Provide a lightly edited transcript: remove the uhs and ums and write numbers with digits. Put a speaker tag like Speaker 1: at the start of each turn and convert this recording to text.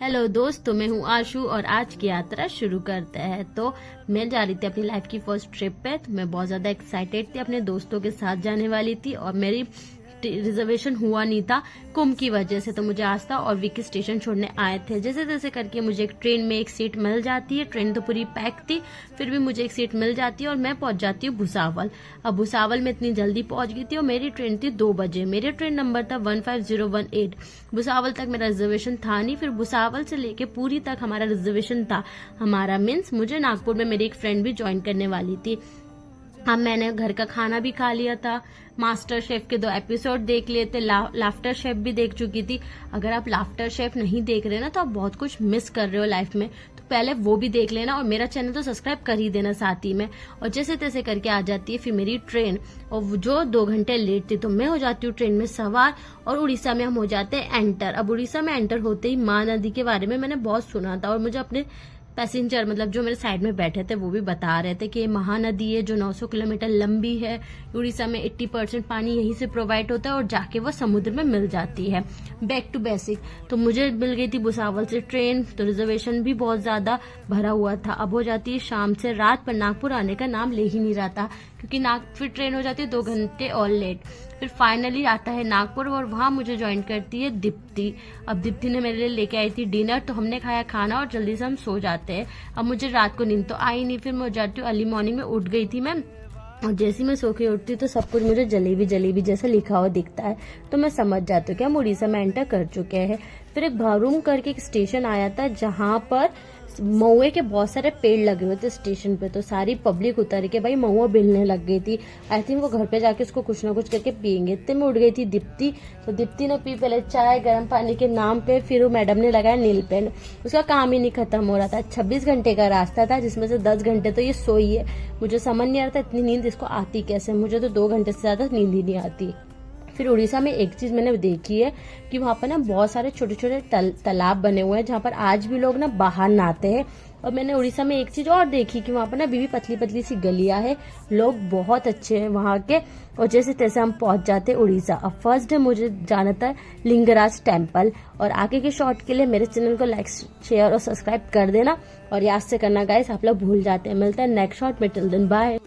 Speaker 1: Hello दोस्तों, मैं हूँ आशु और आज की यात्रा शुरू करते हैं। तो मैं जा रही थी अपनी लाइफ की फर्स्ट ट्रिप पे। तो मैं बहुत ज्यादा एक्साइटेड थी, अपने दोस्तों के साथ जाने वाली थी और मेरी रिजर्वेशन हुआ नहीं था कुंभ की वजह से। तो मुझे आस्था और विकी स्टेशन छोड़ने आए थे। जैसे तैसे करके मुझे एक ट्रेन में एक सीट मिल जाती है। ट्रेन तो पूरी पैक थी, फिर भी मुझे एक सीट मिल जाती है और मैं पहुंच जाती हूँ भुसावल। अब भुसावल में इतनी जल्दी पहुंच गई थी और मेरी ट्रेन थी 2 बजे। मेरे ट्रेन नंबर था 15018। भुसावल तक मेरा रिजर्वेशन था नहीं, फिर भुसावल से लेके पूरी तक हमारा रिजर्वेशन था। हमारा मीन्स मुझे नागपुर में मेरी एक फ्रेंड भी ज्वाइन करने वाली थी। अब मैंने घर का खाना भी खा लिया था, मास्टर शेफ के 2 एपिसोड देख लिए थे, लाफ्टर शेफ भी देख चुकी थी। अगर आप लाफ्टर शेफ नहीं देख रहे ना तो आप बहुत कुछ मिस कर रहे हो लाइफ में। तो पहले वो भी देख लेना और मेरा चैनल तो सब्सक्राइब कर ही देना साथ ही में। और जैसे तैसे करके आ जाती है फिर मेरी ट्रेन, और जो 2 घंटे लेट थी तो मैं हो जाती हूँ ट्रेन में सवार और उड़ीसा में हम हो जाते हैं एंटर। अब उड़ीसा में एंटर होते ही माँ नदी के बारे में मैंने बहुत सुना था और मुझे अपने पैसेंजर मतलब जो मेरे साइड में बैठे थे वो भी बता रहे थे कि ये महानदी है जो 900 किलोमीटर लंबी है। उड़ीसा में 80% पानी यहीं से प्रोवाइड होता है और जाके वो समुद्र में मिल जाती है। बैक टू बेसिक, तो मुझे मिल गई थी भुसावल से ट्रेन। तो रिजर्वेशन भी बहुत ज्यादा भरा हुआ था। अब हो जाती है शाम से रात, पर नागपुर आने का नाम ले ही नहीं रहा था क्योंकि फिर ट्रेन हो जाती है 2 घंटे और लेट। फिर फाइनली आता है नागपुर और वहां मुझे ज्वाइन करती है दीप्ति। अब दीप्ति ने मेरे लिए लेके आई थी डिनर, तो हमने खाया खाना और जल्दी से हम सो जाते हैं। अब मुझे रात को नींद तो आई नहीं, फिर मैं हो जाती हूँ अर्ली मॉर्निंग में उठ गई थी मैं। और जैसे ही मैं सो के उठती तो सब कुछ मुझे जलेबी जलेबी जैसा लिखा हुआ दिखता है, तो मैं समझ जाती हूँ कि हम उड़ीसा में एंटर कर चुके हैं। फिर एक भारूम करके एक स्टेशन आया था जहाँ पर महुए के बहुत सारे पेड़ लगे हुए थे स्टेशन पे। तो सारी पब्लिक उतर के भाई महुआ बिलने लग गई थी। आई थिंक वो घर पे जाके उसको कुछ ना कुछ करके पियेंगे। इतने में उठ गई थी दीप्ति। तो दीप्ति ने पी पहले चाय गर्म पानी के नाम पे, फिर वो मैडम ने लगाया नील पेंट। उसका काम ही नहीं खत्म हो रहा था। 26 घंटे का रास्ता था जिसमें से 10 घंटे तो ये सोई है। मुझे समझ नहीं आ रहा था इतनी नींद इसको आती कैसे। मुझे तो 2 घंटे से ज्यादा नींद ही नहीं आती। फिर उड़ीसा में एक चीज मैंने देखी है कि वहां पर ना बहुत सारे छोटे छोटे तालाब बने हुए हैं जहां पर आज भी लोग ना बाहर नहाते हैं। और मैंने उड़ीसा में एक चीज और देखी कि वहां पर ना भी पतली पतली सी गलियां है। लोग बहुत अच्छे हैं वहां के। और जैसे तैसे हम पहुंच जाते उड़ीसा। अब फर्स्ट डे मुझे जाना था लिंगराज टेम्पल। और आगे के शॉर्ट के लिए मेरे चैनल को लाइक शेयर और सब्सक्राइब कर देना और याद से करना गाइस, आप लोग भूल जाते हैं। मिलता है नेक्स्ट शॉर्ट में, टिल देन बाय।